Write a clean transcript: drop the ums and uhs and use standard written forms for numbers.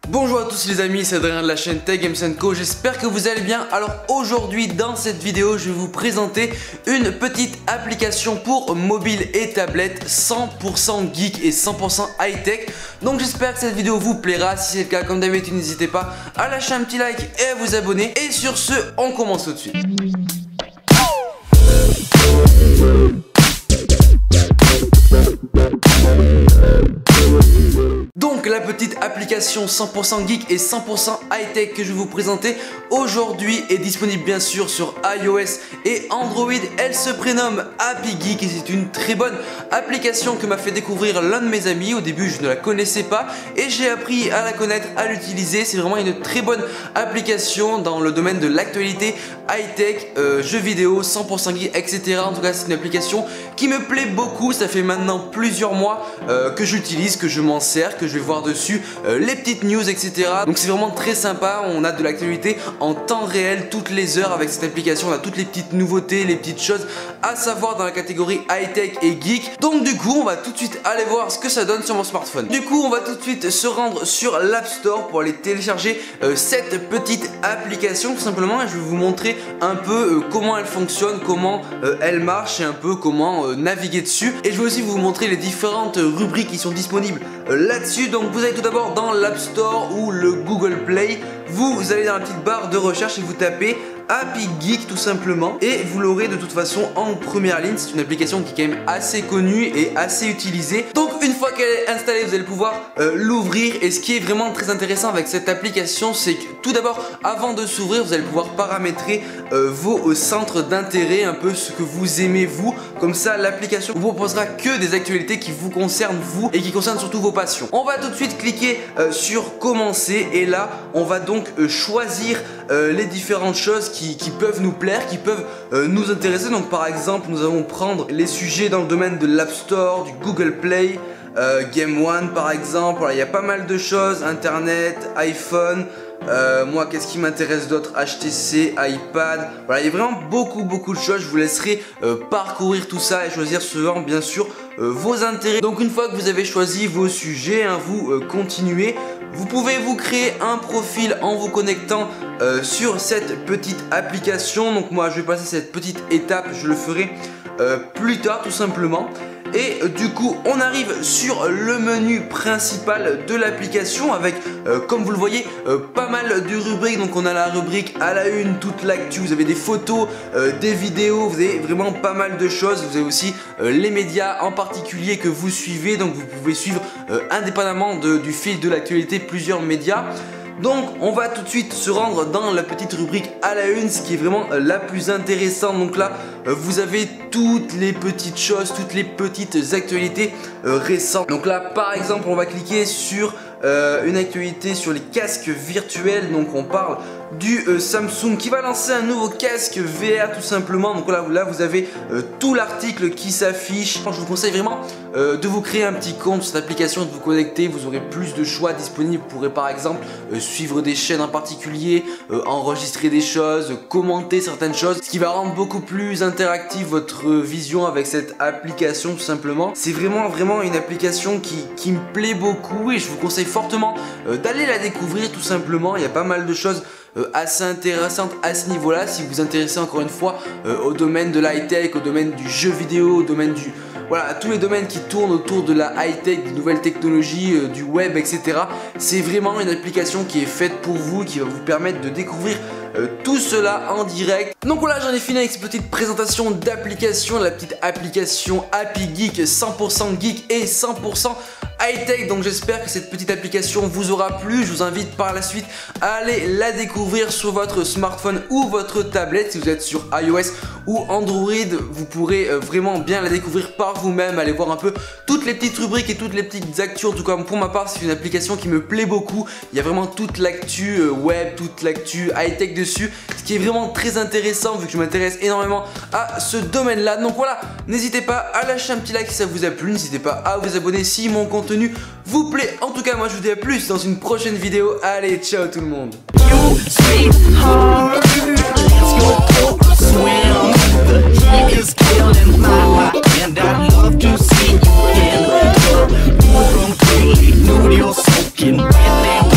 Bonjour à tous les amis, c'est Adrien de la chaîne Tech Games & Co, j'espère que vous allez bien. Alors aujourd'hui dans cette vidéo je vais vous présenter une petite application pour mobile et tablette 100% geek et 100% high tech. Donc j'espère que cette vidéo vous plaira, si c'est le cas comme d'habitude n'hésitez pas à lâcher un petit like et à vous abonner. Et sur ce on commence tout de suite. Donc la petite application 100% geek et 100% high tech que je vais vous présenter aujourd'hui est disponible bien sûr sur iOS et Android. Elle se prénomme Happy Geek et c'est une très bonne application que m'a fait découvrir l'un de mes amis. Au début je ne la connaissais pas et j'ai appris à la connaître, à l'utiliser. C'est vraiment une très bonne application dans le domaine de l'actualité high tech, jeux vidéo, 100% geek, etc. En tout cas c'est une application qui me plaît beaucoup. Ça fait maintenant plusieurs mois que j'utilise, que je m'en sers, que je vais voir dessus les petites news, etc. Donc c'est vraiment très sympa. On a de l'actualité en temps réel toutes les heures avec cette application. On a toutes les petites nouveautés, les petites choses à savoir dans la catégorie high tech et geek. Donc du coup on va tout de suite aller voir ce que ça donne sur mon smartphone. Du coup on va tout de suite se rendre sur l'App Store pour aller télécharger cette petite application tout simplement, et je vais vous montrer un peu comment elle fonctionne, comment elle marche et un peu comment naviguer dessus. Et je vais aussi vous montrer les différentes rubriques qui sont disponibles là-dessus. Donc vous allez tout d'abord dans l'App Store ou le Google Play, vous allez dans la petite barre de recherche et vous tapez Happy Geek tout simplement et vous l'aurez de toute façon en première ligne. C'est une application qui est quand même assez connue et assez utilisée. Donc une fois qu'elle est installée vous allez pouvoir l'ouvrir, et ce qui est vraiment très intéressant avec cette application c'est que tout d'abord avant de s'ouvrir vous allez pouvoir paramétrer vos centres d'intérêt, un peu ce que vous aimez vous. Comme ça l'application vous proposera que des actualités qui vous concernent vous et qui concernent surtout vos passions. On va tout de suite cliquer sur commencer et là on va donc choisir les différentes choses qui peuvent nous plaire, qui peuvent nous intéresser. Donc par exemple nous allons prendre les sujets dans le domaine de l'App Store, du Google Play, Game One par exemple. Voilà, il y a pas mal de choses, Internet, iPhone. Moi qu'est-ce qui m'intéresse d'autre, HTC, iPad. Voilà, il y a vraiment beaucoup de choses. Je vous laisserai parcourir tout ça et choisir selon bien sûr vos intérêts. Donc une fois que vous avez choisi vos sujets, hein, vous continuez. Vous pouvez vous créer un profil en vous connectant sur cette petite application. Donc moi je vais passer cette petite étape, je le ferai plus tard tout simplement. Et du coup on arrive sur le menu principal de l'application avec comme vous le voyez pas mal de rubriques. Donc on a la rubrique à la une, toute l'actu, vous avez des photos, des vidéos, vous avez vraiment pas mal de choses. Vous avez aussi les médias en particulier que vous suivez, donc vous pouvez suivre indépendamment du fil de l'actualité plusieurs médias. Donc on va tout de suite se rendre dans la petite rubrique à la une, ce qui est vraiment la plus intéressante. Donc là vous avez toutes les petites choses, toutes les petites actualités récentes. Donc là par exemple on va cliquer sur une actualité sur les casques virtuels. Donc on parle du Samsung qui va lancer un nouveau casque VR tout simplement. Donc là vous avez tout l'article qui s'affiche. Je vous conseille vraiment de vous créer un petit compte sur cette application, de vous connecter. Vous aurez plus de choix disponibles. Vous pourrez par exemple suivre des chaînes en particulier, enregistrer des choses, commenter certaines choses, ce qui va rendre beaucoup plus interactive votre vision avec cette application tout simplement. C'est vraiment une application qui me plaît beaucoup et je vous conseille fortement d'aller la découvrir tout simplement. Il y a pas mal de choses assez intéressantes à ce niveau là si vous vous intéressez encore une fois au domaine de l'high tech, au domaine du jeu vidéo, au domaine du... Voilà, tous les domaines qui tournent autour de la high tech, des nouvelles technologies, du web, etc. C'est vraiment une application qui est faite pour vous, qui va vous permettre de découvrir tout cela en direct. Donc voilà, j'en ai fini avec cette petite présentation d'application, la petite application Happy Geek, 100% geek et 100% high tech. Donc j'espère que cette petite application vous aura plu. Je vous invite par la suite à aller la découvrir sur votre smartphone ou votre tablette. Si vous êtes sur iOS ou Android, vous pourrez vraiment bien la découvrir par vous-même. Allez voir un peu toutes les petites rubriques et toutes les petites actus. En tout cas pour ma part c'est une application qui me plaît beaucoup. Il y a vraiment toute l'actu web, toute l'actu high tech dessus, ce qui est vraiment très intéressant vu que je m'intéresse énormément à ce domaine là. Donc voilà, n'hésitez pas à lâcher un petit like si ça vous a plu, n'hésitez pas à vous abonner si mon contenu vous plaît. En tout cas moi je vous dis à plus dans une prochaine vidéo. Allez, ciao tout le monde. You're soaking wet.